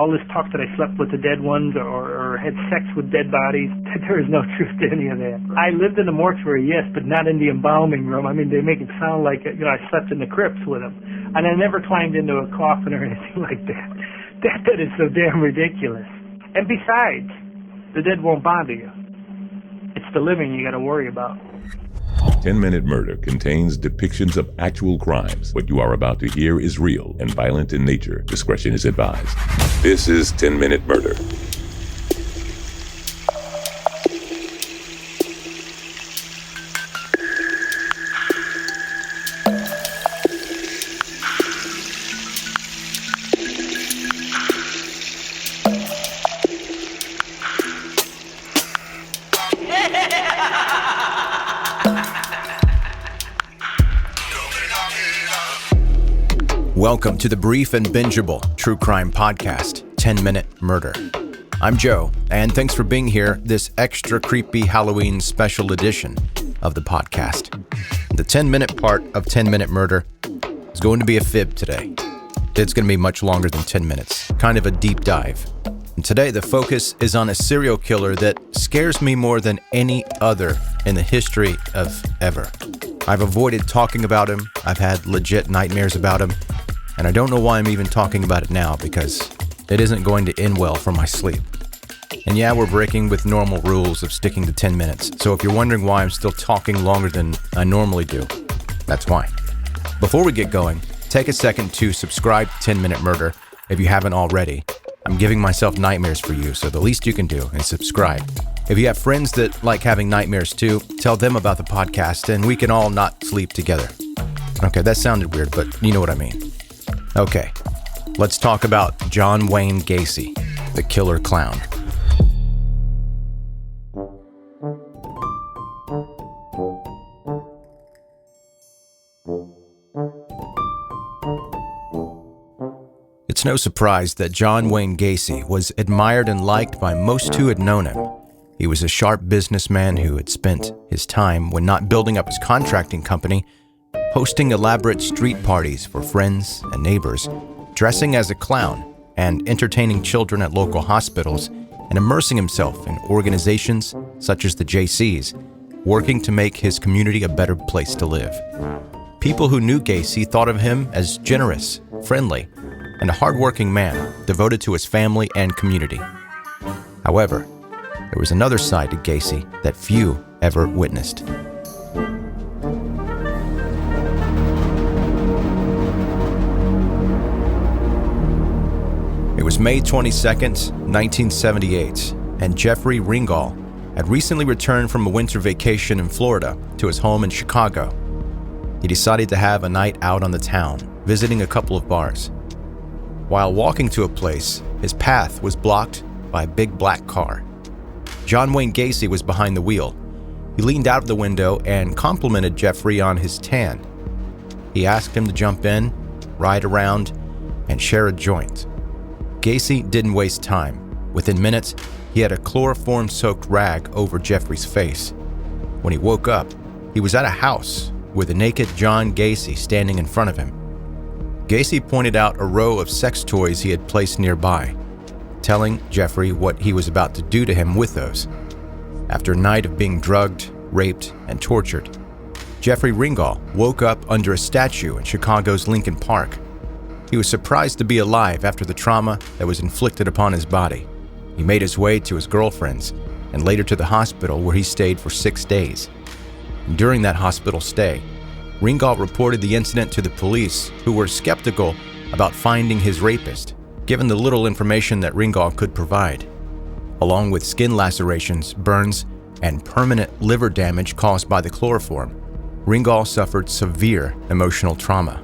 all this talk that I slept with the dead ones or had sex with dead bodies, there is no truth to any of that. I lived in the mortuary, yes, but not in the embalming room. I mean, they make it sound like, I slept in the crypts with them. And I never climbed into a coffin or anything like that. That is so damn ridiculous. And besides, the dead won't bother you. It's the living you got to worry about. 10-Minute Murder contains depictions of actual crimes. What you are about to hear is real and violent in nature. Discretion is advised. This is 10-Minute Murder. Welcome to the brief and bingeable true crime podcast, 10-Minute Murder. I'm Joe, and thanks for being here this extra creepy Halloween special edition of the podcast. The 10-minute part of 10-Minute Murder is going to be a fib today. It's going to be much longer than 10 minutes, kind of a deep dive. And today the focus is on a serial killer that scares me more than any other in the history of ever. I've avoided talking about him. I've had legit nightmares about him. And I don't know why I'm even talking about it now, because it isn't going to end well for my sleep. And yeah, we're breaking with normal rules of sticking to 10 minutes. So if you're wondering why I'm still talking longer than I normally do, that's why. Before we get going, take a second to subscribe to 10-Minute Murder if you haven't already. I'm giving myself nightmares for you, so the least you can do is subscribe. If you have friends that like having nightmares too, tell them about the podcast and we can all not sleep together. Okay, that sounded weird, but you know what I mean. Okay, let's talk about John Wayne Gacy, the killer clown. It's no surprise that John Wayne Gacy was admired and liked by most who had known him. He was a sharp businessman who had spent his time, when not building up his contracting company, hosting elaborate street parties for friends and neighbors, dressing as a clown, and entertaining children at local hospitals, and immersing himself in organizations such as the JCs, working to make his community a better place to live. People who knew Gacy thought of him as generous, friendly, and a hardworking man devoted to his family and community. However, there was another side to Gacy that few ever witnessed. It was May 22nd, 1978, and Jeffrey Ringgold had recently returned from a winter vacation in Florida to his home in Chicago. He decided to have a night out on the town, visiting a couple of bars. While walking to a place, his path was blocked by a big black car. John Wayne Gacy was behind the wheel. He leaned out of the window and complimented Jeffrey on his tan. He asked him to jump in, ride around, and share a joint. Gacy didn't waste time. Within minutes, he had a chloroform-soaked rag over Jeffrey's face. When he woke up, he was at a house with a naked John Gacy standing in front of him. Gacy pointed out a row of sex toys he had placed nearby, telling Jeffrey what he was about to do to him with those. After a night of being drugged, raped, and tortured, Jeffrey Ringgold woke up under a statue in Chicago's Lincoln Park. He was surprised to be alive after the trauma that was inflicted upon his body. He made his way to his girlfriend's and later to the hospital, where he stayed for 6 days. And during that hospital stay, Ringgold reported the incident to the police, who were skeptical about finding his rapist, given the little information that Ringgold could provide. Along with skin lacerations, burns, and permanent liver damage caused by the chloroform, Ringgold suffered severe emotional trauma.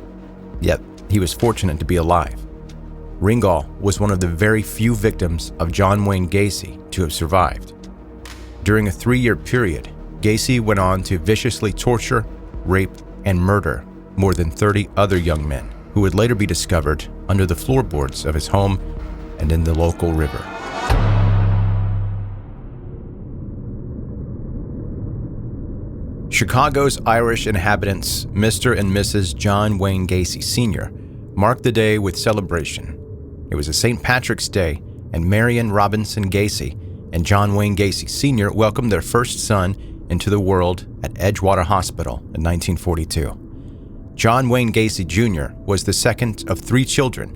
Yet, he was fortunate to be alive. Ringgold was one of the very few victims of John Wayne Gacy to have survived. During a 3-year period, Gacy went on to viciously torture, rape, and murder more than 30 other young men, who would later be discovered under the floorboards of his home and in the local river. Chicago's Irish inhabitants, Mr. and Mrs. John Wayne Gacy Sr., marked the day with celebration. It was a St. Patrick's Day, and Marion Robinson Gacy and John Wayne Gacy Sr. welcomed their first son into the world at Edgewater Hospital in 1942. John Wayne Gacy Jr. was the second of 3 children.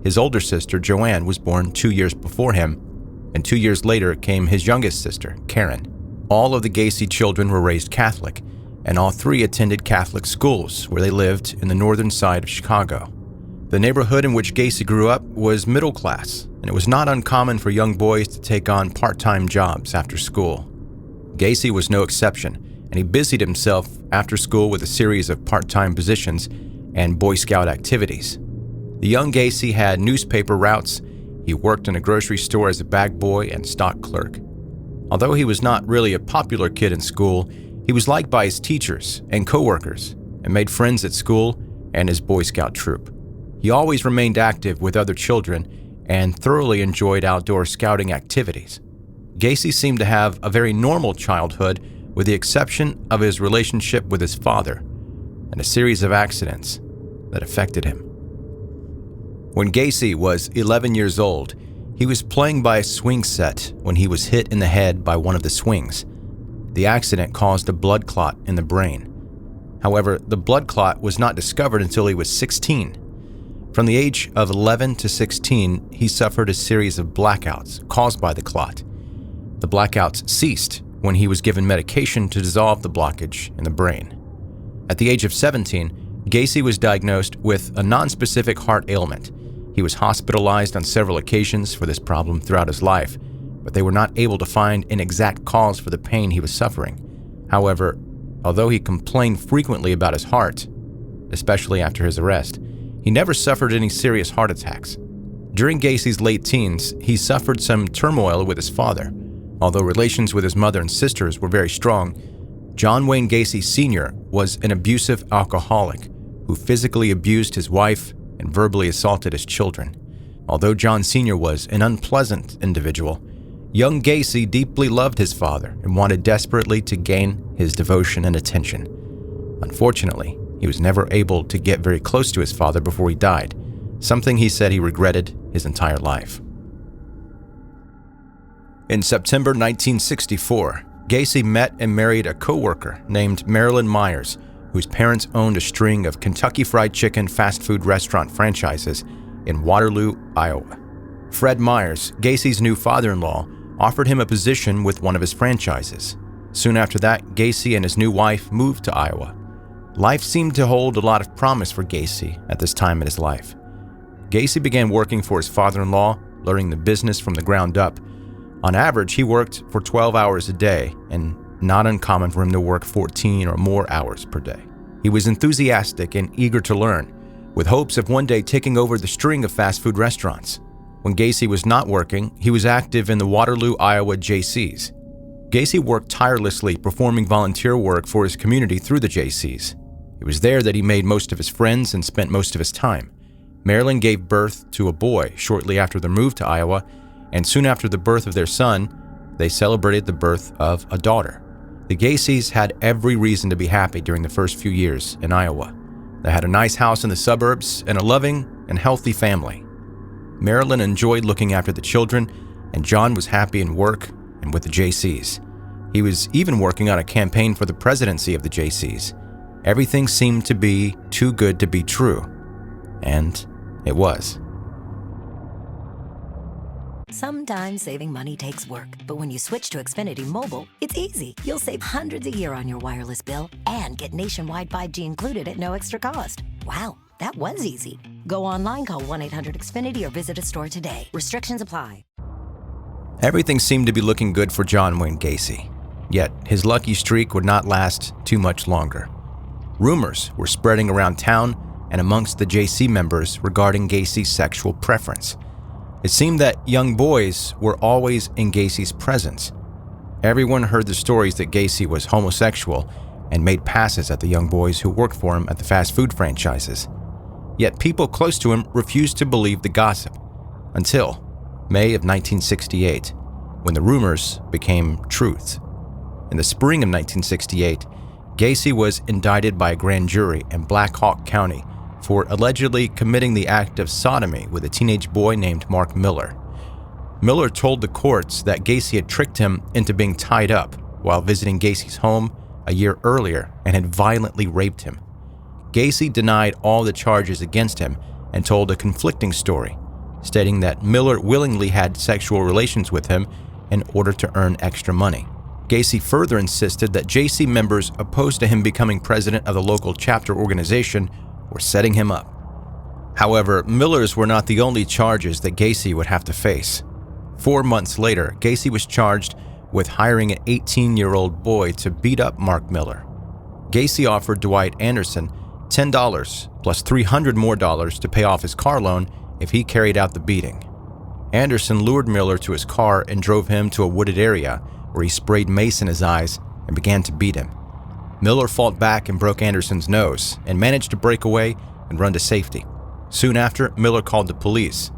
His older sister, Joanne, was born 2 years before him, and 2 years later came his youngest sister, Karen. All of the Gacy children were raised Catholic, and all 3 attended Catholic schools where they lived in the northern side of Chicago. The neighborhood in which Gacy grew up was middle class, and it was not uncommon for young boys to take on part-time jobs after school. Gacy was no exception, and he busied himself after school with a series of part-time positions and Boy Scout activities. The young Gacy had newspaper routes. He worked in a grocery store as a bag boy and stock clerk. Although he was not really a popular kid in school, he was liked by his teachers and coworkers and made friends at school and his Boy Scout troop. He always remained active with other children and thoroughly enjoyed outdoor scouting activities. Gacy seemed to have a very normal childhood, with the exception of his relationship with his father and a series of accidents that affected him. When Gacy was 11 years old, he was playing by a swing set when he was hit in the head by one of the swings. The accident caused a blood clot in the brain. However, the blood clot was not discovered until he was 16. From the age of 11 to 16, he suffered a series of blackouts caused by the clot. The blackouts ceased when he was given medication to dissolve the blockage in the brain. At the age of 17, Gacy was diagnosed with a nonspecific heart ailment. He was hospitalized on several occasions for this problem throughout his life, but they were not able to find an exact cause for the pain he was suffering. However, although he complained frequently about his heart, especially after his arrest, he never suffered any serious heart attacks. During Gacy's late teens, he suffered some turmoil with his father. Although relations with his mother and sisters were very strong, John Wayne Gacy Sr. was an abusive alcoholic who physically abused his wife and verbally assaulted his children. Although John Sr. was an unpleasant individual, young Gacy deeply loved his father and wanted desperately to gain his devotion and attention. Unfortunately, he was never able to get very close to his father before he died, something he said he regretted his entire life. In September 1964, Gacy met and married a co-worker named Marilyn Myers, whose parents owned a string of Kentucky Fried Chicken fast food restaurant franchises in Waterloo, Iowa. Fred Myers, Gacy's new father-in-law, offered him a position with one of his franchises. Soon after that, Gacy and his new wife moved to Iowa. Life seemed to hold a lot of promise for Gacy at this time in his life. Gacy began working for his father-in-law, learning the business from the ground up. On average, he worked for 12 hours a day, and not uncommon for him to work 14 or more hours per day. He was enthusiastic and eager to learn, with hopes of one day taking over the string of fast food restaurants. When Gacy was not working, he was active in the Waterloo, Iowa JCs. Gacy worked tirelessly performing volunteer work for his community through the JCs. It was there that he made most of his friends and spent most of his time. Marilyn gave birth to a boy shortly after their move to Iowa, and soon after the birth of their son, they celebrated the birth of a daughter. The Gacys had every reason to be happy during the first few years in Iowa. They had a nice house in the suburbs and a loving and healthy family. Marilyn enjoyed looking after the children, and John was happy in work and with the JCs. He was even working on a campaign for the presidency of the JCs. Everything seemed to be too good to be true, and it was. Sometimes saving money takes work, but when you switch to Xfinity Mobile, it's easy. You'll save hundreds a year on your wireless bill and get nationwide 5G included at no extra cost. Wow, that was easy. Go online, call 1-800-XFINITY or visit a store today. Restrictions apply. Everything seemed to be looking good for John Wayne Gacy, yet his lucky streak would not last too much longer. Rumors were spreading around town and amongst the JC members regarding Gacy's sexual preference. It seemed that young boys were always in Gacy's presence. Everyone heard the stories that Gacy was homosexual and made passes at the young boys who worked for him at the fast food franchises. Yet people close to him refused to believe the gossip until May of 1968, when the rumors became truth. In the spring of 1968, Gacy was indicted by a grand jury in Black Hawk County, for allegedly committing the act of sodomy with a teenage boy named Mark Miller. Miller told the courts that Gacy had tricked him into being tied up while visiting Gacy's home a year earlier and had violently raped him. Gacy denied all the charges against him and told a conflicting story, stating that Miller willingly had sexual relations with him in order to earn extra money. Gacy further insisted that JC members opposed to him becoming president of the local chapter organization were setting him up. However, Miller's were not the only charges that Gacy would have to face. 4 months later, Gacy was charged with hiring an 18-year-old boy to beat up Mark Miller. Gacy offered Dwight Anderson $10 plus $300 more to pay off his car loan if he carried out the beating. Anderson lured Miller to his car and drove him to a wooded area where he sprayed mace in his eyes and began to beat him. Miller fought back and broke Anderson's nose and managed to break away and run to safety. Soon after, Miller called the police.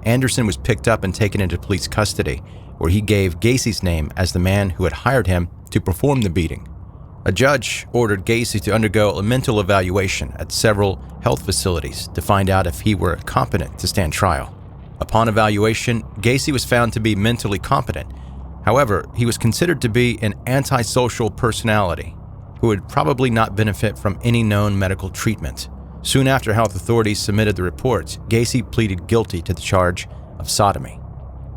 Anderson was picked up and taken into police custody, where he gave Gacy's name as the man who had hired him to perform the beating. A judge ordered Gacy to undergo a mental evaluation at several health facilities to find out if he were competent to stand trial. Upon evaluation, Gacy was found to be mentally competent. However, he was considered to be an antisocial personality who would probably not benefit from any known medical treatment. Soon after health authorities submitted the report, Gacy pleaded guilty to the charge of sodomy.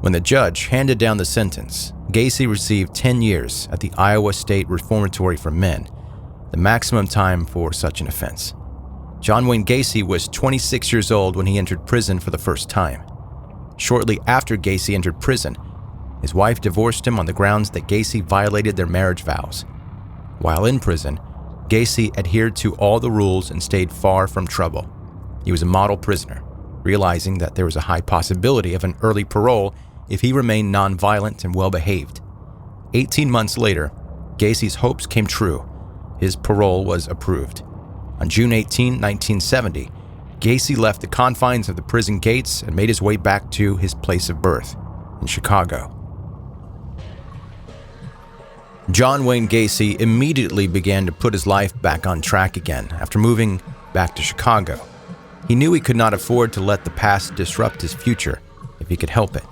When the judge handed down the sentence, Gacy received 10 years at the Iowa State Reformatory for Men, the maximum time for such an offense. John Wayne Gacy was 26 years old when he entered prison for the first time. Shortly after Gacy entered prison, his wife divorced him on the grounds that Gacy violated their marriage vows. While in prison, Gacy adhered to all the rules and stayed far from trouble. He was a model prisoner, realizing that there was a high possibility of an early parole if he remained nonviolent and well-behaved. 18 months later, Gacy's hopes came true. His parole was approved. On June 18, 1970, Gacy left the confines of the prison gates and made his way back to his place of birth in Chicago. John Wayne Gacy immediately began to put his life back on track again after moving back to Chicago. He knew he could not afford to let the past disrupt his future if he could help it.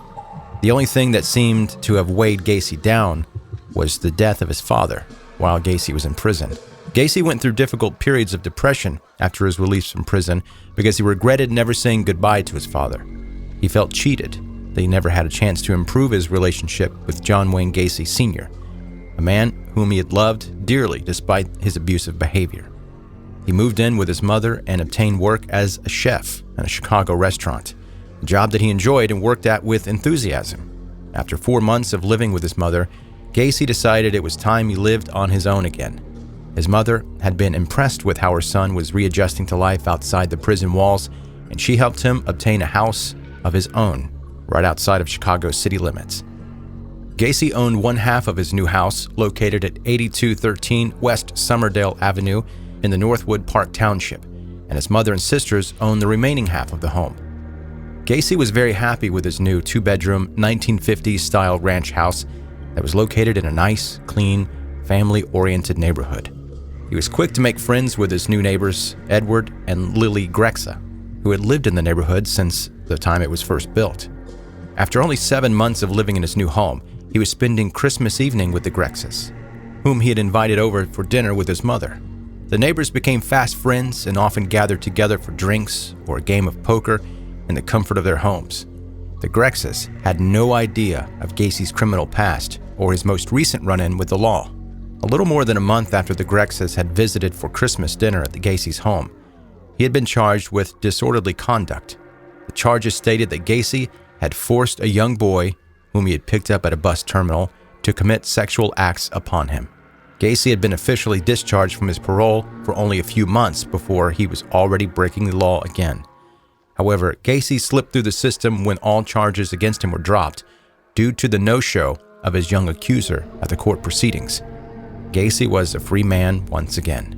The only thing that seemed to have weighed Gacy down was the death of his father while Gacy was in prison. Gacy went through difficult periods of depression after his release from prison because he regretted never saying goodbye to his father. He felt cheated that he never had a chance to improve his relationship with John Wayne Gacy Sr., a man whom he had loved dearly despite his abusive behavior. He moved in with his mother and obtained work as a chef in a Chicago restaurant, a job that he enjoyed and worked at with enthusiasm. After 4 months of living with his mother, Gacy decided it was time he lived on his own again. His mother had been impressed with how her son was readjusting to life outside the prison walls, and she helped him obtain a house of his own right outside of Chicago's city limits. Gacy owned one half of his new house, located at 8213 West Summerdale Avenue in the Northwood Park Township, and his mother and sisters owned the remaining half of the home. Gacy was very happy with his new 2-bedroom, 1950s-style ranch house that was located in a nice, clean, family-oriented neighborhood. He was quick to make friends with his new neighbors, Edward and Lily Grexa, who had lived in the neighborhood since the time it was first built. After only 7 months of living in his new home, he was spending Christmas evening with the Grexas, whom he had invited over for dinner with his mother. The neighbors became fast friends and often gathered together for drinks or a game of poker in the comfort of their homes. The Grexas had no idea of Gacy's criminal past or his most recent run-in with the law. A little more than a month after the Grexas had visited for Christmas dinner at the Gacy's home, he had been charged with disorderly conduct. The charges stated that Gacy had forced a young boy, whom he had picked up at a bus terminal, to commit sexual acts upon him. Gacy had been officially discharged from his parole for only a few months before he was already breaking the law again. However, Gacy slipped through the system when all charges against him were dropped due to the no-show of his young accuser at the court proceedings. Gacy was a free man once again.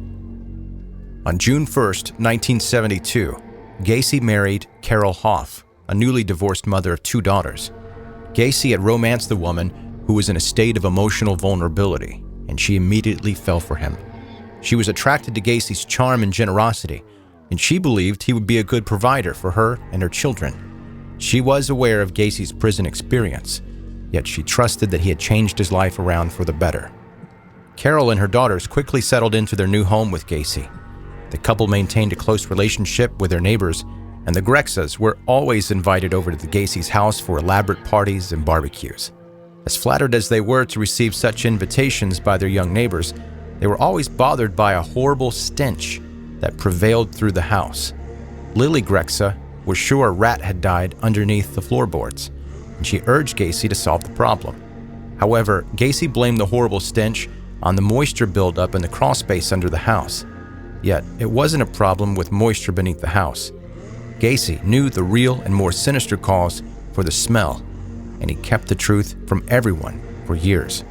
On June 1st, 1972, Gacy married Carol Hoff, a newly divorced mother of 2 daughters. Gacy had romanced the woman who was in a state of emotional vulnerability, and she immediately fell for him. She was attracted to Gacy's charm and generosity, and she believed he would be a good provider for her and her children. She was aware of Gacy's prison experience, yet she trusted that he had changed his life around for the better. Carol and her daughters quickly settled into their new home with Gacy. The couple maintained a close relationship with their neighbors, and the Grexas were always invited over to the Gacy's house for elaborate parties and barbecues. As flattered as they were to receive such invitations by their young neighbors, they were always bothered by a horrible stench that prevailed through the house. Lily Grexa was sure a rat had died underneath the floorboards, and she urged Gacy to solve the problem. However, Gacy blamed the horrible stench on the moisture buildup in the crawl space under the house. Yet, it wasn't a problem with moisture beneath the house. Gacy knew the real and more sinister cause for the smell, and he kept the truth from everyone for years.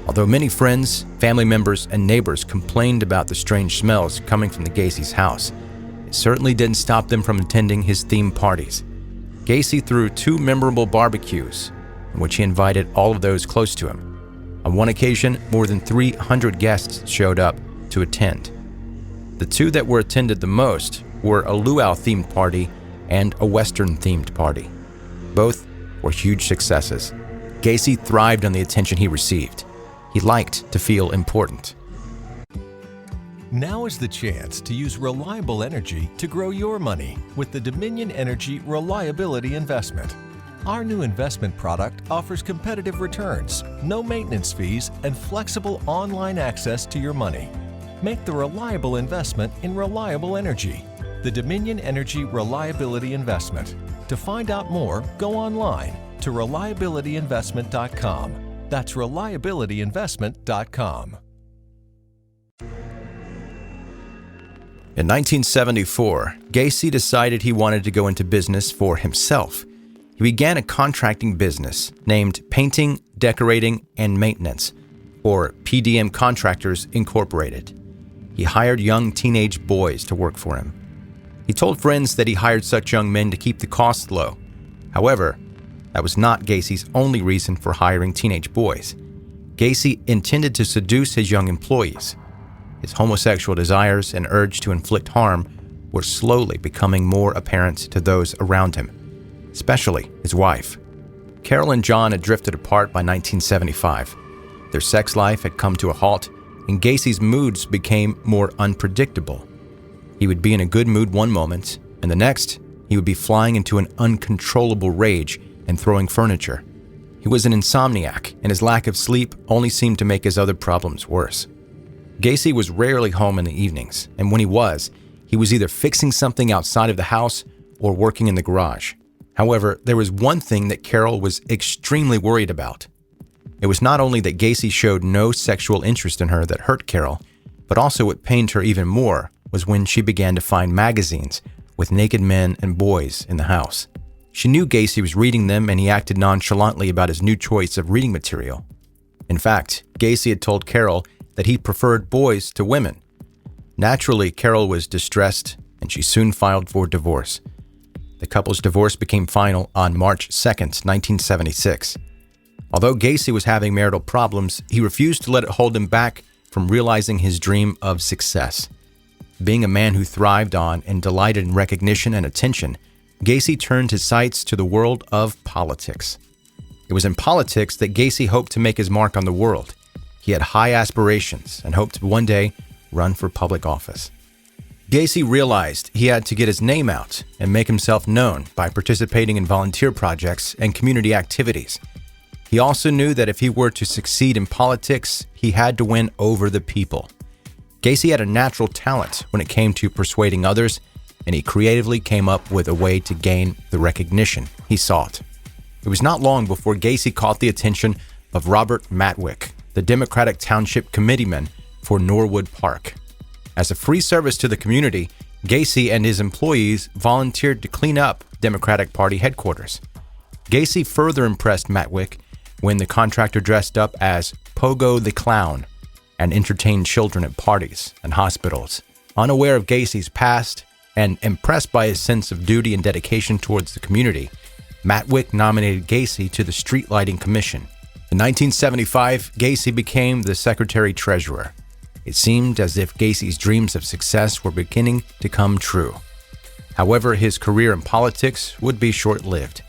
Although many friends, family members, and neighbors complained about the strange smells coming from the Gacy's house, it certainly didn't stop them from attending his theme parties. Gacy threw 2 memorable barbecues, in which he invited all of those close to him. On one occasion, more than 300 guests showed up to attend. The 2 that were attended the most were a luau-themed party and a Western-themed party. Both were huge successes. Gacy thrived on the attention he received. He liked to feel important. Now is the chance to use reliable energy to grow your money with the Dominion Energy Reliability Investment. Our new investment product offers competitive returns, no maintenance fees, and flexible online access to your money. Make the reliable investment in reliable energy. The Dominion Energy Reliability Investment. To find out more, go online to reliabilityinvestment.com. That's reliabilityinvestment.com. In 1974, Gacy decided he wanted to go into business for himself. He began a contracting business named Painting, Decorating, and Maintenance, or PDM Contractors Incorporated. He hired young teenage boys to work for him. He told friends that he hired such young men to keep the costs low. However, that was not Gacy's only reason for hiring teenage boys. Gacy intended to seduce his young employees. His homosexual desires and urge to inflict harm were slowly becoming more apparent to those around him, especially his wife. Carol and John had drifted apart by 1975. Their sex life had come to a halt, and Gacy's moods became more unpredictable. He would be in a good mood one moment, and the next, he would be flying into an uncontrollable rage and throwing furniture. He was an insomniac, and his lack of sleep only seemed to make his other problems worse. Gacy was rarely home in the evenings, and when he was either fixing something outside of the house or working in the garage. However, there was one thing that Carol was extremely worried about. It was not only that Gacy showed no sexual interest in her that hurt Carol, but also what pained her even more was when she began to find magazines with naked men and boys in the house. She knew Gacy was reading them, and he acted nonchalantly about his new choice of reading material. In fact, Gacy had told Carol that he preferred boys to women. Naturally, Carol was distressed, and she soon filed for divorce. The couple's divorce became final on March 2nd, 1976. Although Gacy was having marital problems, he refused to let it hold him back from realizing his dream of success. Being a man who thrived on and delighted in recognition and attention, Gacy turned his sights to the world of politics. It was in politics that Gacy hoped to make his mark on the world. He had high aspirations and hoped to one day run for public office. Gacy realized he had to get his name out and make himself known by participating in volunteer projects and community activities. He also knew that if he were to succeed in politics, he had to win over the people. Gacy had a natural talent when it came to persuading others, and he creatively came up with a way to gain the recognition he sought. It was not long before Gacy caught the attention of Robert Matwick, the Democratic Township Committeeman for Norwood Park. As a free service to the community, Gacy and his employees volunteered to clean up Democratic Party headquarters. Gacy further impressed Matwick when the contractor dressed up as Pogo the Clown and entertained children at parties and hospitals. Unaware of Gacy's past and impressed by his sense of duty and dedication towards the community, Matwick nominated Gacy to the Street Lighting Commission. In 1975, Gacy became the secretary-treasurer. It seemed as if Gacy's dreams of success were beginning to come true. However, his career in politics would be short-lived.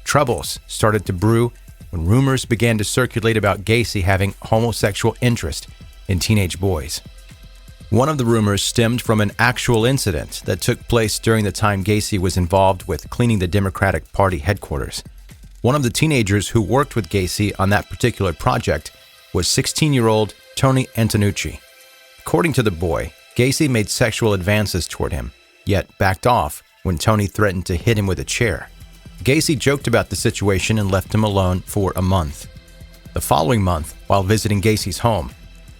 Troubles started to brew when rumors began to circulate about Gacy having homosexual interest in teenage boys. One of the rumors stemmed from an actual incident that took place during the time Gacy was involved with cleaning the Democratic Party headquarters. One of the teenagers who worked with Gacy on that particular project was 16-year-old Tony Antonucci. According to the boy, Gacy made sexual advances toward him, yet backed off when Tony threatened to hit him with a chair. Gacy joked about the situation and left him alone for a month. The following month, while visiting Gacy's home,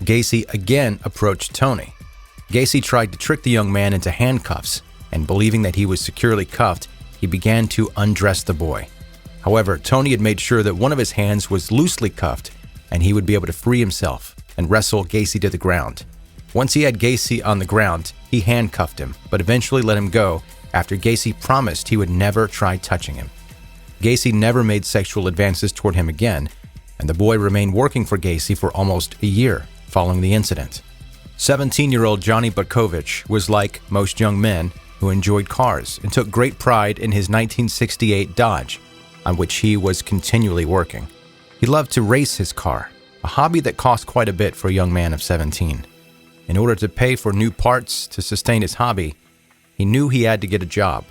Gacy again approached Tony. Gacy tried to trick the young man into handcuffs, and believing that he was securely cuffed, he began to undress the boy. However, Tony had made sure that one of his hands was loosely cuffed, and he would be able to free himself and wrestle Gacy to the ground. Once he had Gacy on the ground, he handcuffed him, but eventually let him go after Gacy promised he would never try touching him. Gacy never made sexual advances toward him again, and the boy remained working for Gacy for almost a year following the incident. 17-year-old Johnny Butkovich was like most young men who enjoyed cars and took great pride in his 1968 Dodge, on which he was continually working. He loved to race his car, a hobby that cost quite a bit for a young man of 17. In order to pay for new parts to sustain his hobby, he knew he had to get a job.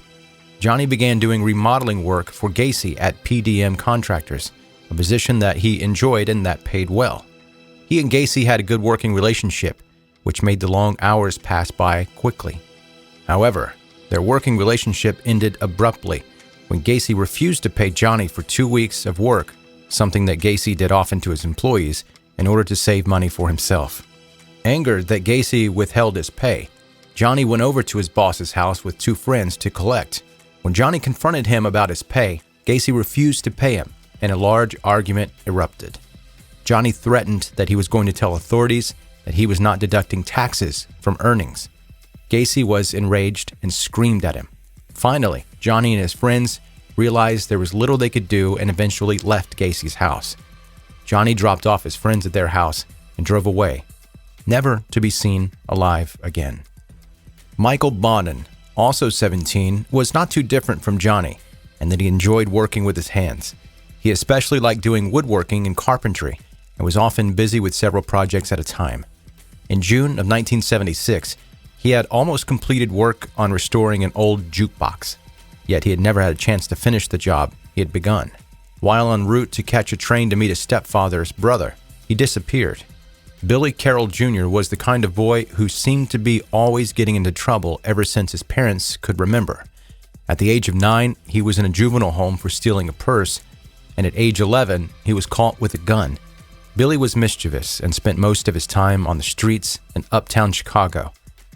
Johnny began doing remodeling work for Gacy at PDM Contractors, a position that he enjoyed and that paid well. He and Gacy had a good working relationship, which made the long hours pass by quickly. However, their working relationship ended abruptly when Gacy refused to pay Johnny for 2 weeks of work, something that Gacy did often to his employees in order to save money for himself. Angered that Gacy withheld his pay, Johnny went over to his boss's house with 2 friends to collect. When Johnny confronted him about his pay, Gacy refused to pay him, and a large argument erupted. Johnny threatened that he was going to tell authorities that he was not deducting taxes from earnings. Gacy was enraged and screamed at him. Finally, Johnny and his friends realized there was little they could do and eventually left Gacy's house. Johnny dropped off his friends at their house and drove away, never to be seen alive again. Michael Bonin, also 17, was not too different from Johnny, and that he enjoyed working with his hands. He especially liked doing woodworking and carpentry, and was often busy with several projects at a time. In June of 1976, he had almost completed work on restoring an old jukebox, yet he had never had a chance to finish the job he had begun. While en route to catch a train to meet his stepfather's brother, he disappeared. Billy Carroll Jr. was the kind of boy who seemed to be always getting into trouble ever since his parents could remember. At the age of 9, he was in a juvenile home for stealing a purse, and at age 11, he was caught with a gun. Billy was mischievous and spent most of his time on the streets in uptown Chicago.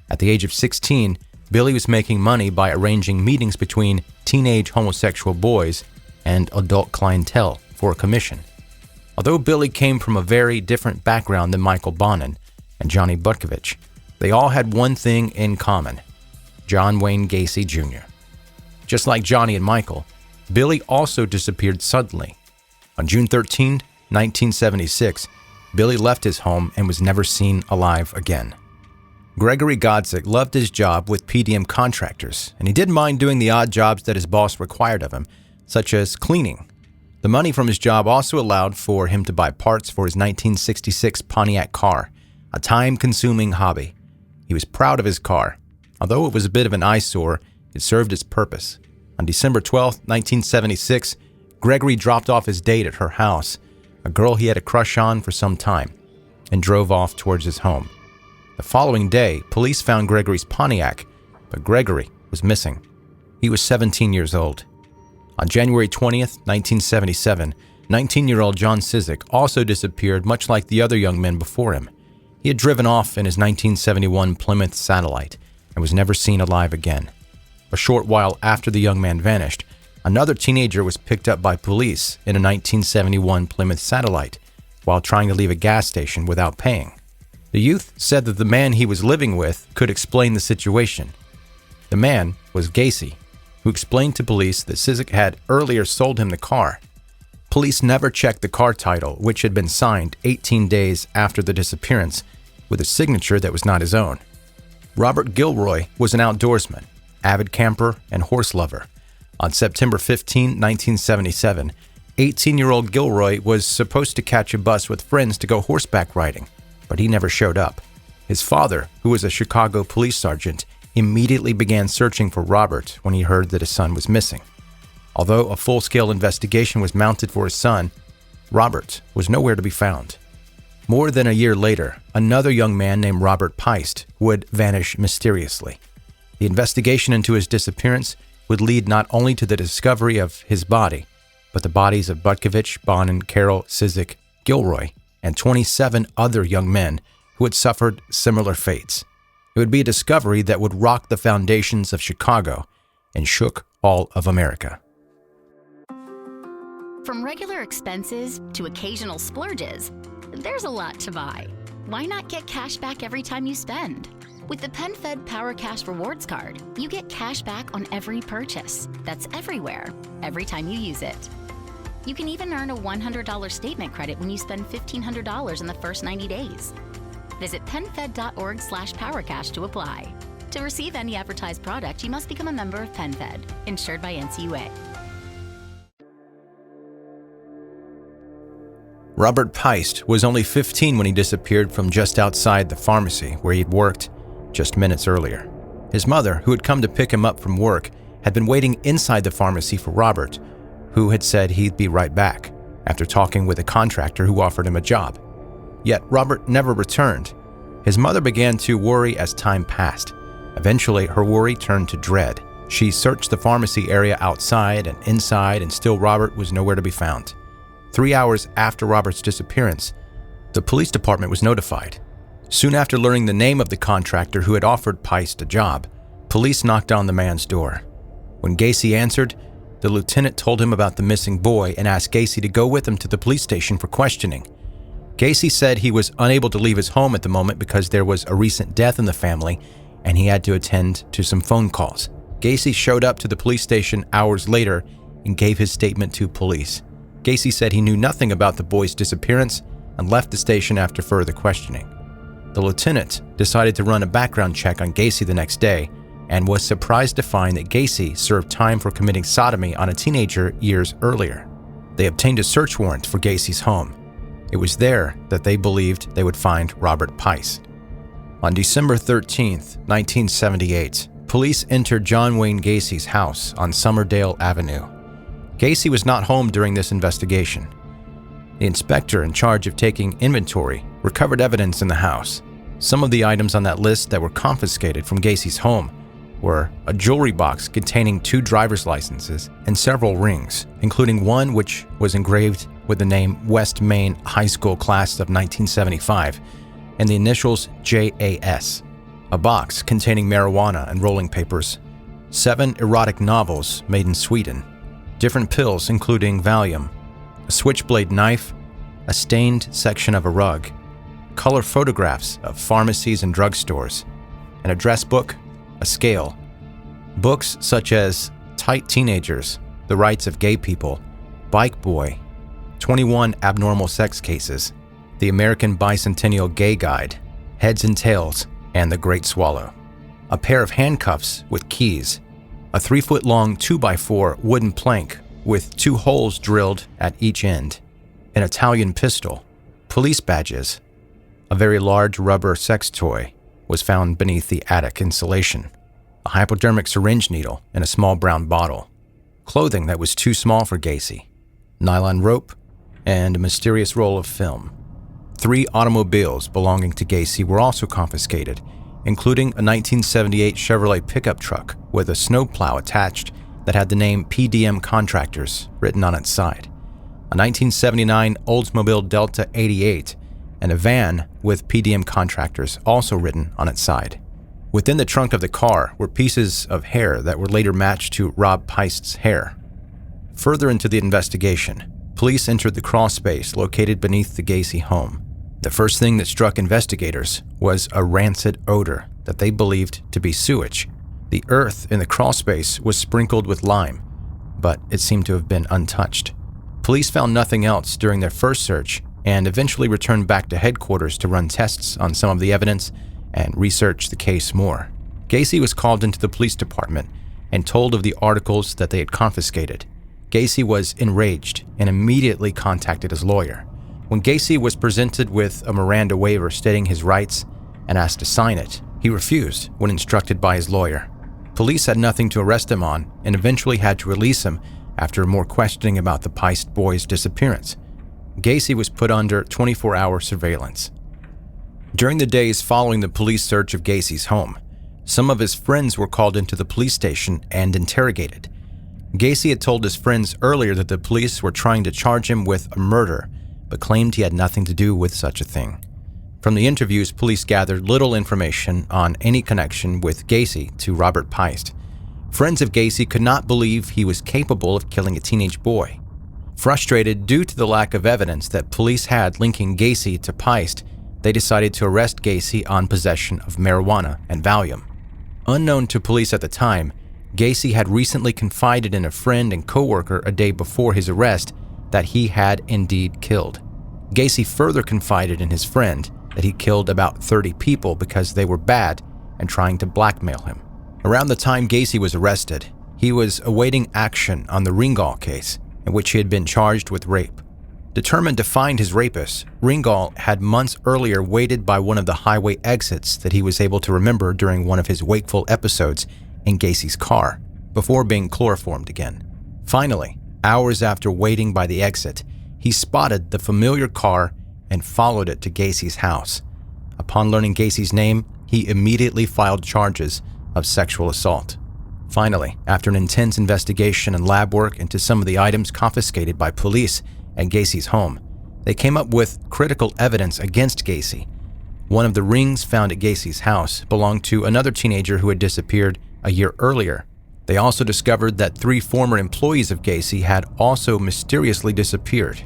At the age of 16, Billy was making money by arranging meetings between teenage homosexual boys and adult clientele for a commission. Although Billy came from a very different background than Michael Bonin and Johnny Butkovich, they all had one thing in common: John Wayne Gacy Jr. Just like Johnny and Michael, Billy also disappeared suddenly. On June 13, 1976, Billy left his home and was never seen alive again. Gregory Godzik loved his job with PDM Contractors, and he didn't mind doing the odd jobs that his boss required of him, such as cleaning. The money from his job also allowed for him to buy parts for his 1966 Pontiac car, a time-consuming hobby. He was proud of his car. Although it was a bit of an eyesore, it served its purpose. On December 12, 1976, Gregory dropped off his date at her house, a girl he had a crush on for some time, and drove off towards his home. The following day, police found Gregory's Pontiac, but Gregory was missing. He was 17 years old. On January 20th, 1977, 19-year-old John Cizik also disappeared, much like the other young men before him. He had driven off in his 1971 Plymouth Satellite and was never seen alive again. A short while after the young man vanished, another teenager was picked up by police in a 1971 Plymouth Satellite while trying to leave a gas station without paying. The youth said that the man he was living with could explain the situation. The man was Gacy, who explained to police that Cizik had earlier sold him the car. Police never checked the car title, which had been signed 18 days after the disappearance, with a signature that was not his own. Robert Gilroy was an outdoorsman, avid camper, and horse lover. On September 15, 1977, 18-year-old Gilroy was supposed to catch a bus with friends to go horseback riding, but he never showed up. His father, who was a Chicago police sergeant, immediately began searching for Robert when he heard that his son was missing. Although a full-scale investigation was mounted for his son, Robert was nowhere to be found. More than a year later, another young man named Robert Peist would vanish mysteriously. The investigation into his disappearance would lead not only to the discovery of his body, but the bodies of Butkovich, Bonin, Carroll, Sizik, Gilroy, and 27 other young men who had suffered similar fates. It would be a discovery that would rock the foundations of Chicago and shook all of America. From regular expenses to occasional splurges, there's a lot to buy. Why not get cash back every time you spend? With the PenFed Power Cash Rewards Card, you get cash back on every purchase. That's everywhere, every time you use it. You can even earn a $100 statement credit when you spend $1,500 in the first 90 days. Visit PenFed.org/PowerCash to apply. To receive any advertised product, you must become a member of PenFed, insured by NCUA. Robert Peist was only 15 when he disappeared from just outside the pharmacy where he'd worked just minutes earlier. His mother, who had come to pick him up from work, had been waiting inside the pharmacy for Robert, who had said he'd be right back after talking with a contractor who offered him a job. Yet Robert never returned. His mother began to worry as time passed. Eventually, her worry turned to dread. She searched the pharmacy area outside and inside, and still Robert was nowhere to be found. 3 hours after Robert's disappearance, the police department was notified. Soon after learning the name of the contractor who had offered Peist a job, police knocked on the man's door. When Gacy answered, the lieutenant told him about the missing boy and asked Gacy to go with him to the police station for questioning. Gacy said he was unable to leave his home at the moment because there was a recent death in the family and he had to attend to some phone calls. Gacy showed up to the police station hours later and gave his statement to police. Gacy said he knew nothing about the boy's disappearance and left the station after further questioning. The lieutenant decided to run a background check on Gacy the next day and was surprised to find that Gacy served time for committing sodomy on a teenager years earlier. They obtained a search warrant for Gacy's home. It was there that they believed they would find Robert Peist. On December 13, 1978, police entered John Wayne Gacy's house on Summerdale Avenue. Gacy was not home during this investigation. The inspector in charge of taking inventory recovered evidence in the house. Some of the items on that list that were confiscated from Gacy's home were a jewelry box containing 2 driver's licenses and several rings, including one which was engraved with the name West Main High School Class of 1975 and the initials JAS, a box containing marijuana and rolling papers, 7 erotic novels made in Sweden, different pills including Valium, a switchblade knife, a stained section of a rug, color photographs of pharmacies and drugstores, an address book, a scale, books such as Tight Teenagers, The Rights of Gay People, Bike Boy, 21 Abnormal Sex Cases, The American Bicentennial Gay Guide, Heads and Tails, and The Great Swallow, a pair of handcuffs with keys, a 3-foot-long 2x4 wooden plank with 2 holes drilled at each end, an Italian pistol, police badges, a very large rubber sex toy was found beneath the attic insulation, a hypodermic syringe needle in a small brown bottle, clothing that was too small for Gacy, nylon rope, and a mysterious roll of film. 3 automobiles belonging to Gacy were also confiscated, including a 1978 Chevrolet pickup truck with a snowplow attached that had the name PDM Contractors written on its side, a 1979 Oldsmobile Delta 88, and a van with PDM Contractors also written on its side. Within the trunk of the car were pieces of hair that were later matched to Rob Peist's hair. Further into the investigation, police entered the crawl space located beneath the Gacy home. The first thing that struck investigators was a rancid odor that they believed to be sewage. The earth in the crawl space was sprinkled with lime, but it seemed to have been untouched. Police found nothing else during their first search and eventually returned back to headquarters to run tests on some of the evidence and research the case more. Gacy was called into the police department and told of the articles that they had confiscated. Gacy was enraged and immediately contacted his lawyer. When Gacy was presented with a Miranda waiver stating his rights and asked to sign it, he refused when instructed by his lawyer. Police had nothing to arrest him on and eventually had to release him after more questioning about the Peist boy's disappearance. Gacy was put under 24-hour surveillance. During the days following the police search of Gacy's home, some of his friends were called into the police station and interrogated. Gacy had told his friends earlier that the police were trying to charge him with a murder, but claimed he had nothing to do with such a thing. From the interviews, police gathered little information on any connection with Gacy to Robert Peist. Friends of Gacy could not believe he was capable of killing a teenage boy. Frustrated due to the lack of evidence that police had linking Gacy to Peist, they decided to arrest Gacy on possession of marijuana and Valium. Unknown to police at the time, Gacy had recently confided in a friend and coworker a day before his arrest that he had indeed killed. Gacy further confided in his friend that he killed about 30 people because they were bad and trying to blackmail him. Around the time Gacy was arrested, he was awaiting action on the Ringgold case, in which he had been charged with rape. Determined to find his rapist, Ringgold had months earlier waited by one of the highway exits that he was able to remember during one of his wakeful episodes in Gacy's car, before being chloroformed again. Finally, hours after waiting by the exit, he spotted the familiar car and followed it to Gacy's house. Upon learning Gacy's name, he immediately filed charges of sexual assault. Finally, after an intense investigation and lab work into some of the items confiscated by police at Gacy's home, they came up with critical evidence against Gacy. One of the rings found at Gacy's house belonged to another teenager who had disappeared a year earlier. They also discovered that 3 former employees of Gacy had also mysteriously disappeared.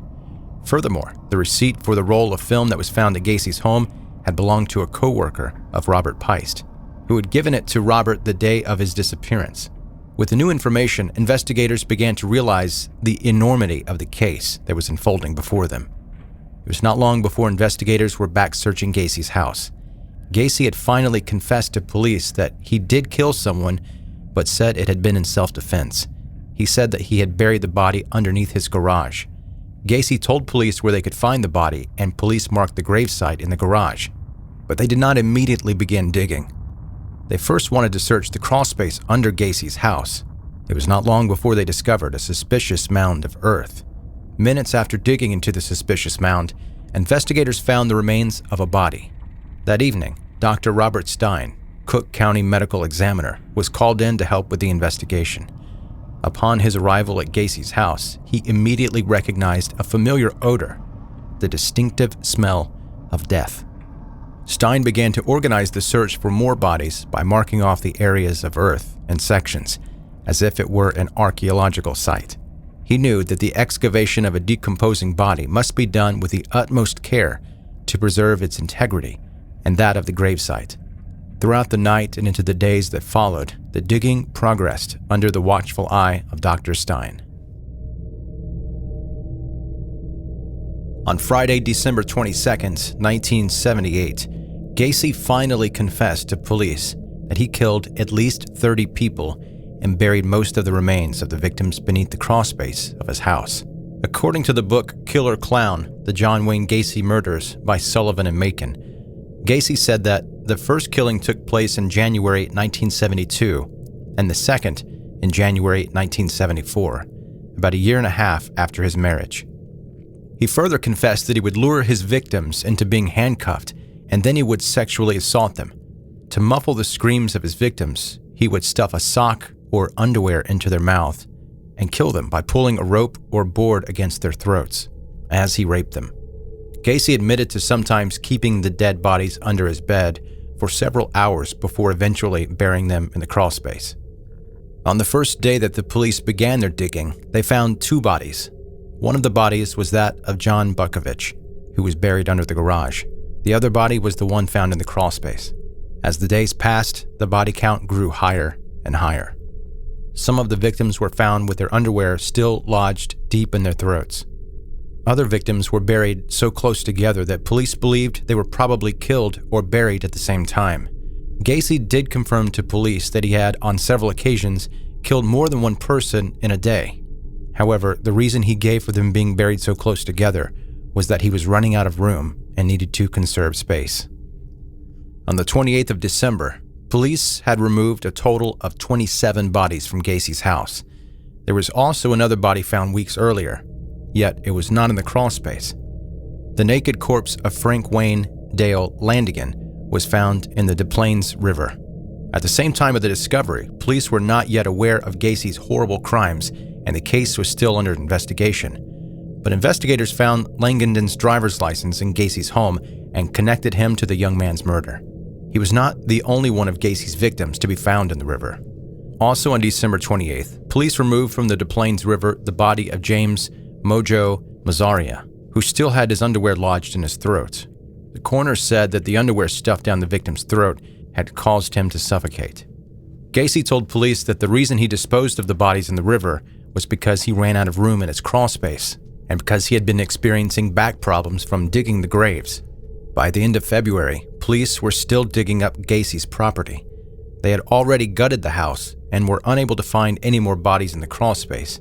Furthermore, the receipt for the roll of film that was found at Gacy's home had belonged to a coworker of Robert Peist, who had given it to Robert the day of his disappearance. With the new information, investigators began to realize the enormity of the case that was unfolding before them. It was not long before investigators were back searching Gacy's house. Gacy had finally confessed to police that he did kill someone, but said it had been in self-defense. He said that he had buried the body underneath his garage. Gacy told police where they could find the body, and police marked the gravesite in the garage. But they did not immediately begin digging. They first wanted to search the crawlspace under Gacy's house. It was not long before they discovered a suspicious mound of earth. Minutes after digging into the suspicious mound, investigators found the remains of a body. That evening, Dr. Robert Stein, Cook County Medical Examiner, was called in to help with the investigation. Upon his arrival at Gacy's house, he immediately recognized a familiar odor, the distinctive smell of death. Stein began to organize the search for more bodies by marking off the areas of earth in sections, as if it were an archaeological site. He knew that the excavation of a decomposing body must be done with the utmost care to preserve its integrity and that of the gravesite. Throughout the night and into the days that followed, the digging progressed under the watchful eye of Dr. Stein. On Friday, December 22, 1978, Gacy finally confessed to police that he killed at least 30 people and buried most of the remains of the victims beneath the crawlspace of his house. According to the book Killer Clown: The John Wayne Gacy Murders by Sullivan and Macon, Gacy said that the first killing took place in January 1972 and the second in January 1974, about a year and a half after his marriage. He further confessed that he would lure his victims into being handcuffed and then he would sexually assault them. To muffle the screams of his victims, he would stuff a sock or underwear into their mouth and kill them by pulling a rope or board against their throats as he raped them. Gacy admitted to sometimes keeping the dead bodies under his bed for several hours before eventually burying them in the crawlspace. On the first day that the police began their digging, they found 2 bodies. One of the bodies was that of John Bukovich, who was buried under the garage. The other body was the one found in the crawlspace. As the days passed, the body count grew higher and higher. Some of the victims were found with their underwear still lodged deep in their throats. Other victims were buried so close together that police believed they were probably killed or buried at the same time. Gacy did confirm to police that he had, on several occasions, killed more than one person in a day. However, the reason he gave for them being buried so close together was that he was running out of room and needed to conserve space. On the 28th of December, police had removed a total of 27 bodies from Gacy's house. There was also another body found weeks earlier, yet it was not in the crawl space. The naked corpse of Frank Wayne Dale Landigan was found in the Des Plaines River. At the same time of the discovery, police were not yet aware of Gacy's horrible crimes, and the case was still under investigation. But investigators found Langdon's driver's license in Gacy's home and connected him to the young man's murder. He was not the only one of Gacy's victims to be found in the river. Also on December 28th, police removed from the Des Plaines River the body of James Mojo Mazaria, who still had his underwear lodged in his throat. The coroner said that the underwear stuffed down the victim's throat had caused him to suffocate. Gacy told police that the reason he disposed of the bodies in the river was because he ran out of room in his crawl space and because he had been experiencing back problems from digging the graves. By the end of February, police were still digging up Gacy's property. They had already gutted the house and were unable to find any more bodies in the crawl space.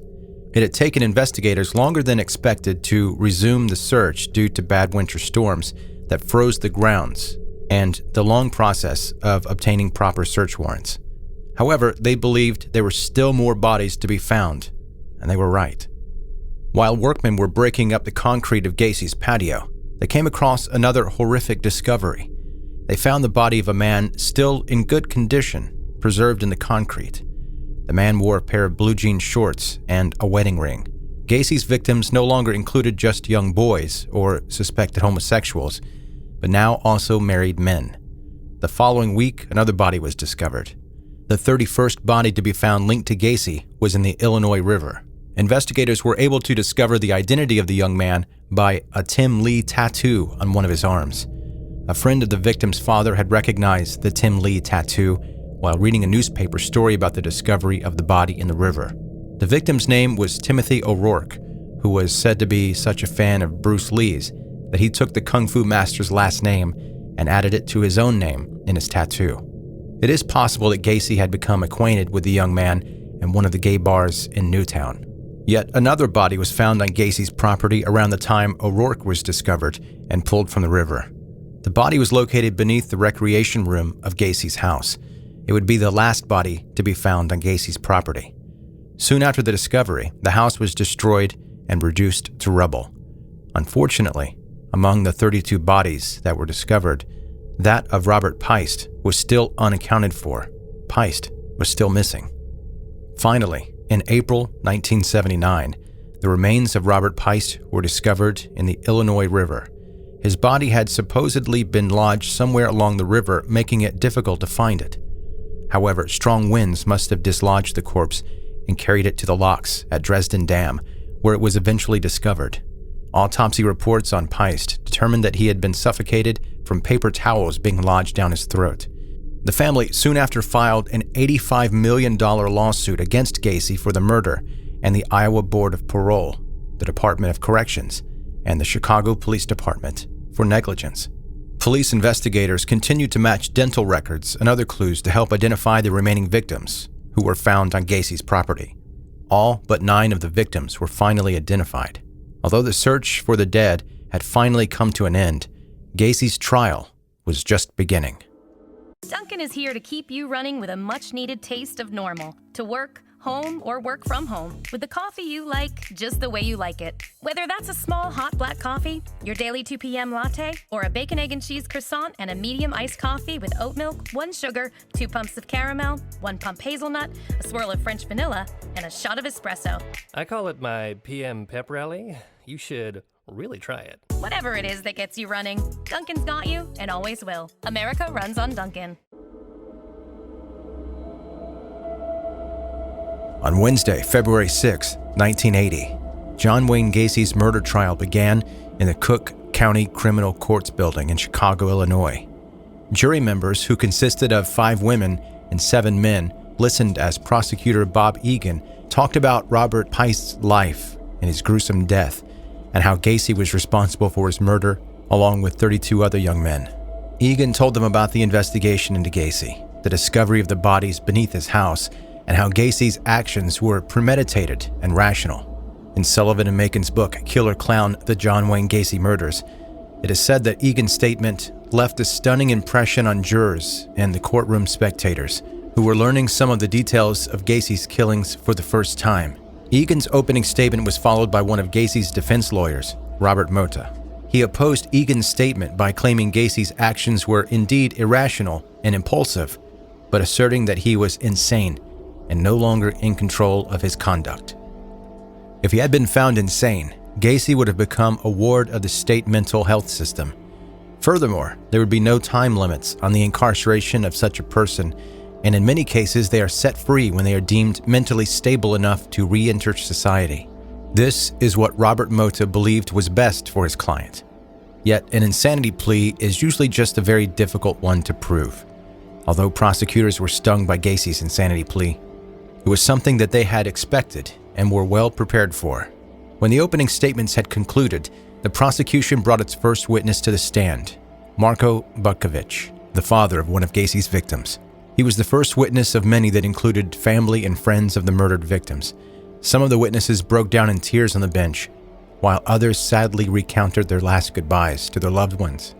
It had taken investigators longer than expected to resume the search due to bad winter storms that froze the grounds and the long process of obtaining proper search warrants. However, they believed there were still more bodies to be found, and they were right. While workmen were breaking up the concrete of Gacy's patio, they came across another horrific discovery. They found the body of a man still in good condition, preserved in the concrete. The man wore a pair of blue jean shorts and a wedding ring. Gacy's victims no longer included just young boys or suspected homosexuals, but now also married men. The following week, another body was discovered. The 31st body to be found linked to Gacy was in the Illinois River. Investigators were able to discover the identity of the young man by a Tim Lee tattoo on one of his arms. A friend of the victim's father had recognized the Tim Lee tattoo while reading a newspaper story about the discovery of the body in the river. The victim's name was Timothy O'Rourke, who was said to be such a fan of Bruce Lee's that he took the Kung Fu master's last name and added it to his own name in his tattoo. It is possible that Gacy had become acquainted with the young man in one of the gay bars in Newtown. Yet another body was found on Gacy's property around the time O'Rourke was discovered and pulled from the river. The body was located beneath the recreation room of Gacy's house. It would be the last body to be found on Gacy's property. Soon after the discovery, the house was destroyed and reduced to rubble. Unfortunately, among the 32 bodies that were discovered, that of Robert Peist was still unaccounted for. Peist was still missing. Finally, in April 1979, the remains of Robert Peist were discovered in the Illinois River. His body had supposedly been lodged somewhere along the river, making it difficult to find it. However, strong winds must have dislodged the corpse and carried it to the locks at Dresden Dam, where it was eventually discovered. Autopsy reports on Peist determined that he had been suffocated from paper towels being lodged down his throat. The family soon after filed an $85 million lawsuit against Gacy for the murder and the Iowa Board of Parole, the Department of Corrections, and the Chicago Police Department for negligence. Police investigators continued to match dental records and other clues to help identify the remaining victims who were found on Gacy's property. All but 9 of the victims were finally identified. Although the search for the dead had finally come to an end, Gacy's trial was just beginning. Dunkin' is here to keep you running with a much-needed taste of normal. To work, home, or work from home, with the coffee you like just the way you like it. Whether that's a small hot black coffee, your daily 2 p.m. latte, or a bacon, egg, and cheese croissant and a medium iced coffee with oat milk, 1 sugar, 2 pumps of caramel, 1 pump hazelnut, a swirl of French vanilla, and a shot of espresso. I call it my PM pep rally. You should really try it. Whatever it is that gets you running, Dunkin's got you and always will. America runs on Dunkin'. On Wednesday, February 6, 1980, John Wayne Gacy's murder trial began in the Cook County Criminal Courts building in Chicago, Illinois. Jury members, who consisted of 5 women and 7 men, listened as prosecutor Bob Egan talked about Robert Peist's life and his gruesome death, and how Gacy was responsible for his murder, along with 32 other young men. Egan told them about the investigation into Gacy, the discovery of the bodies beneath his house, and how Gacy's actions were premeditated and rational. In Sullivan and Macon's book, Killer Clown: The John Wayne Gacy Murders, it is said that Egan's statement left a stunning impression on jurors and the courtroom spectators, who were learning some of the details of Gacy's killings for the first time. Egan's opening statement was followed by one of Gacy's defense lawyers, Robert Mota. He opposed Egan's statement by claiming Gacy's actions were indeed irrational and impulsive, but asserting that he was insane and no longer in control of his conduct. If he had been found insane, Gacy would have become a ward of the state mental health system. Furthermore, there would be no time limits on the incarceration of such a person, and in many cases they are set free when they are deemed mentally stable enough to re-enter society. This is what Robert Mota believed was best for his client. Yet an insanity plea is usually just a very difficult one to prove. Although prosecutors were stung by Gacy's insanity plea, it was something that they had expected and were well prepared for. When the opening statements had concluded, the prosecution brought its first witness to the stand, Marko Butkovich, the father of one of Gacy's victims. He was the first witness of many that included family and friends of the murdered victims. Some of the witnesses broke down in tears on the bench, while others sadly recounted their last goodbyes to their loved ones.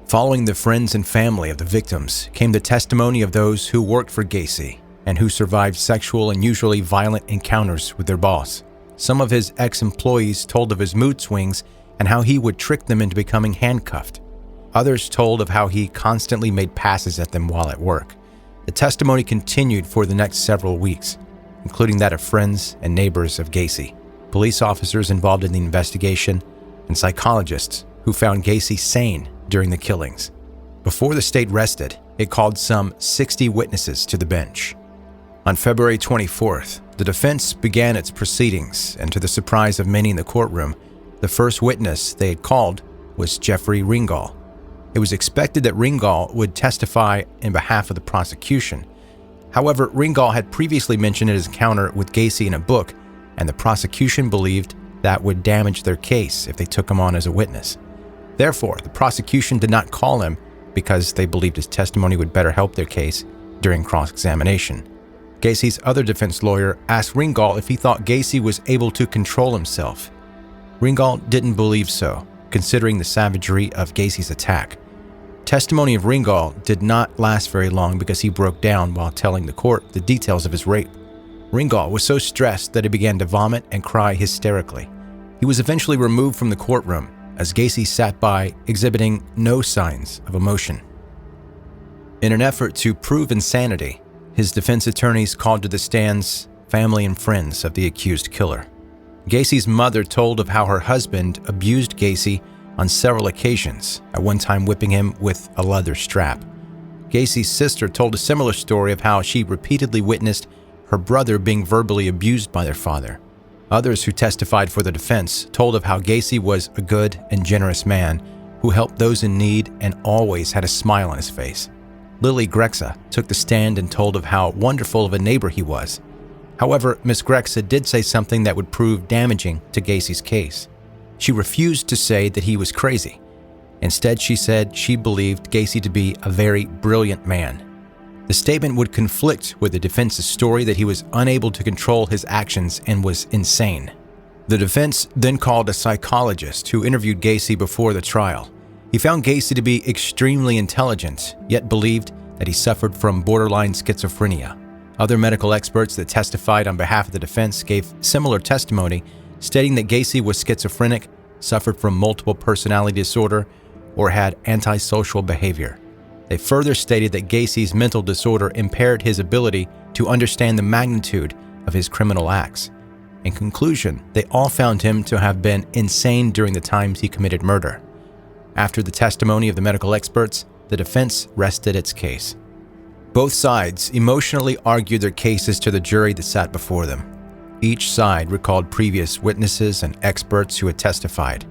Following the friends and family of the victims came the testimony of those who worked for Gacy and who survived sexual and usually violent encounters with their boss. Some of his ex-employees told of his mood swings and how he would trick them into becoming handcuffed. Others told of how he constantly made passes at them while at work. The testimony continued for the next several weeks, including that of friends and neighbors of Gacy, police officers involved in the investigation, and psychologists who found Gacy sane during the killings. Before the state rested, it called some 60 witnesses to the bench. On February 24th, the defense began its proceedings, and to the surprise of many in the courtroom, the first witness they had called was Jeffrey Ringgold. It was expected that Ringgold would testify in behalf of the prosecution. However, Ringgold had previously mentioned his encounter with Gacy in a book, and the prosecution believed that would damage their case if they took him on as a witness. Therefore, the prosecution did not call him because they believed his testimony would better help their case during cross-examination. Gacy's other defense lawyer asked Ringgold if he thought Gacy was able to control himself. Ringgold didn't believe so, considering the savagery of Gacy's attack. Testimony of Ringgold did not last very long because he broke down while telling the court the details of his rape. Ringgold was so stressed that he began to vomit and cry hysterically. He was eventually removed from the courtroom as Gacy sat by, exhibiting no signs of emotion. In an effort to prove insanity, his defense attorneys called to the stands family and friends of the accused killer. Gacy's mother told of how her husband abused Gacy on several occasions, at one time whipping him with a leather strap. Gacy's sister told a similar story of how she repeatedly witnessed her brother being verbally abused by their father. Others who testified for the defense told of how Gacy was a good and generous man who helped those in need and always had a smile on his face. Lily Grexa took the stand and told of how wonderful of a neighbor he was. However, Miss Grexa did say something that would prove damaging to Gacy's case. She refused to say that he was crazy. Instead, she said she believed Gacy to be a very brilliant man. The statement would conflict with the defense's story that he was unable to control his actions and was insane. The defense then called a psychologist who interviewed Gacy before the trial. He found Gacy to be extremely intelligent, yet believed that he suffered from borderline schizophrenia. Other medical experts that testified on behalf of the defense gave similar testimony, stating that Gacy was schizophrenic, suffered from multiple personality disorder, or had antisocial behavior. They further stated that Gacy's mental disorder impaired his ability to understand the magnitude of his criminal acts. In conclusion, they all found him to have been insane during the times he committed murder. After the testimony of the medical experts, the defense rested its case. Both sides emotionally argued their cases to the jury that sat before them. Each side recalled previous witnesses and experts who had testified.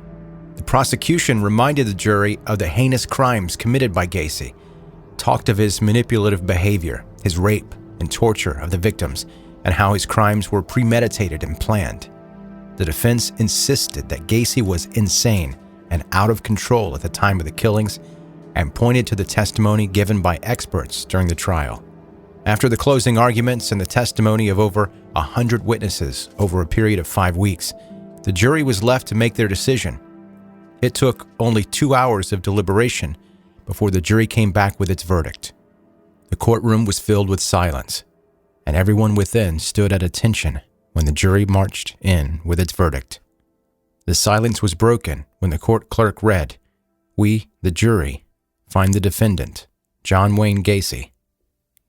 The prosecution reminded the jury of the heinous crimes committed by Gacy, talked of his manipulative behavior, his rape and torture of the victims, and how his crimes were premeditated and planned. The defense insisted that Gacy was insane and out of control at the time of the killings and pointed to the testimony given by experts during the trial. After the closing arguments and the testimony of over 100 witnesses over a period of 5 weeks, the jury was left to make their decision. It took only 2 hours of deliberation before the jury came back with its verdict. The courtroom was filled with silence, and everyone within stood at attention when the jury marched in with its verdict. The silence was broken when the court clerk read, "We, the jury, find the defendant, John Wayne Gacy,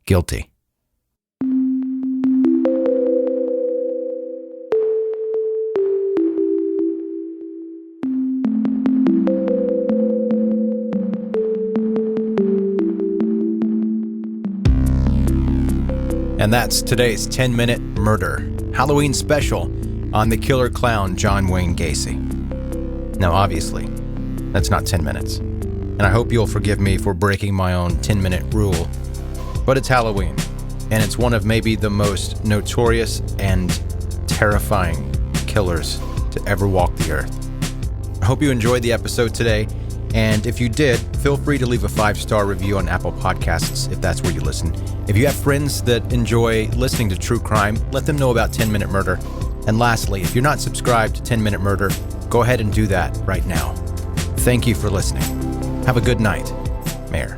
guilty." And that's today's 10-Minute Murder Halloween special on the killer clown John Wayne Gacy. Now, obviously, that's not 10 minutes. And I hope you'll forgive me for breaking my own 10-minute rule. But it's Halloween, and it's one of maybe the most notorious and terrifying killers to ever walk the earth. I hope you enjoyed the episode today. And if you did, feel free to leave a 5-star review on Apple Podcasts if that's where you listen. If you have friends that enjoy listening to true crime, let them know about 10-Minute Murder. And lastly, if you're not subscribed to 10-Minute Murder, go ahead and do that right now. Thank you for listening. Have a good night, Mayor.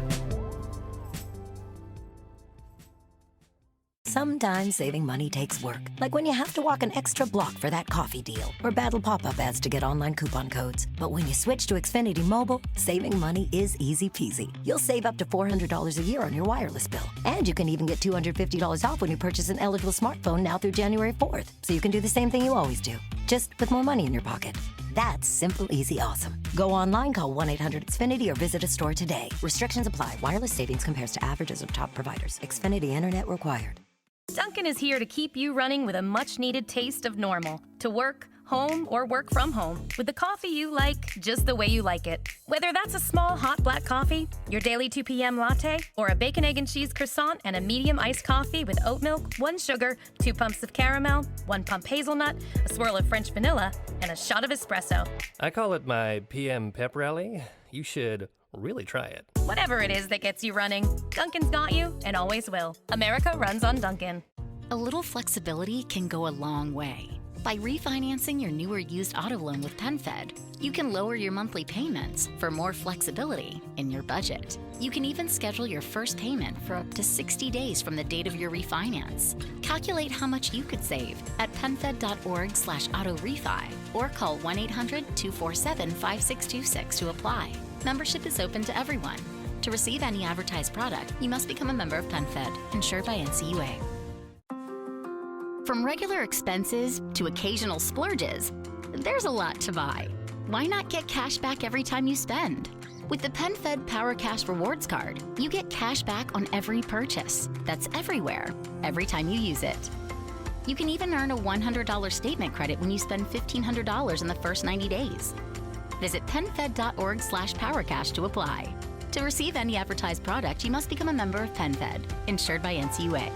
Sometimes saving money takes work, like when you have to walk an extra block for that coffee deal or battle pop-up ads to get online coupon codes. But when you switch to Xfinity Mobile, saving money is easy peasy. You'll save up to $400 a year on your wireless bill. And you can even get $250 off when you purchase an eligible smartphone now through January 4th. So you can do the same thing you always do, just with more money in your pocket. That's simple, easy, awesome. Go online, call 1-800-XFINITY or visit a store today. Restrictions apply. Wireless savings compares to averages of top providers. Xfinity Internet required. Dunkin' is here to keep you running with a much-needed taste of normal. To work, home, or work from home. With the coffee you like, just the way you like it. Whether that's a small hot black coffee, your daily 2 p.m. latte, or a bacon, egg, and cheese croissant and a medium iced coffee with oat milk, 1 sugar, 2 pumps of caramel, 1 pump hazelnut, a swirl of French vanilla, and a shot of espresso. I call it my PM pep rally. You should really try it. Whatever it is that gets you running, Dunkin's got you and always will. America runs on Dunkin'. A little flexibility can go a long way. By refinancing your new or used auto loan with PenFed, you can lower your monthly payments for more flexibility in your budget. You can even schedule your first payment for up to 60 days from the date of your refinance. Calculate how much you could save at penfed.org/auto-refi or call 1-800-247-5626 to apply. Membership is open to everyone. To receive any advertised product, you must become a member of PenFed, insured by NCUA. From regular expenses to occasional splurges, there's a lot to buy. Why not get cash back every time you spend? With the PenFed Power Cash Rewards Card, you get cash back on every purchase. That's everywhere, every time you use it. You can even earn a $100 statement credit when you spend $1,500 in the first 90 days. Visit penfed.org/powercash to apply. To receive any advertised product, you must become a member of PenFed, insured by NCUA.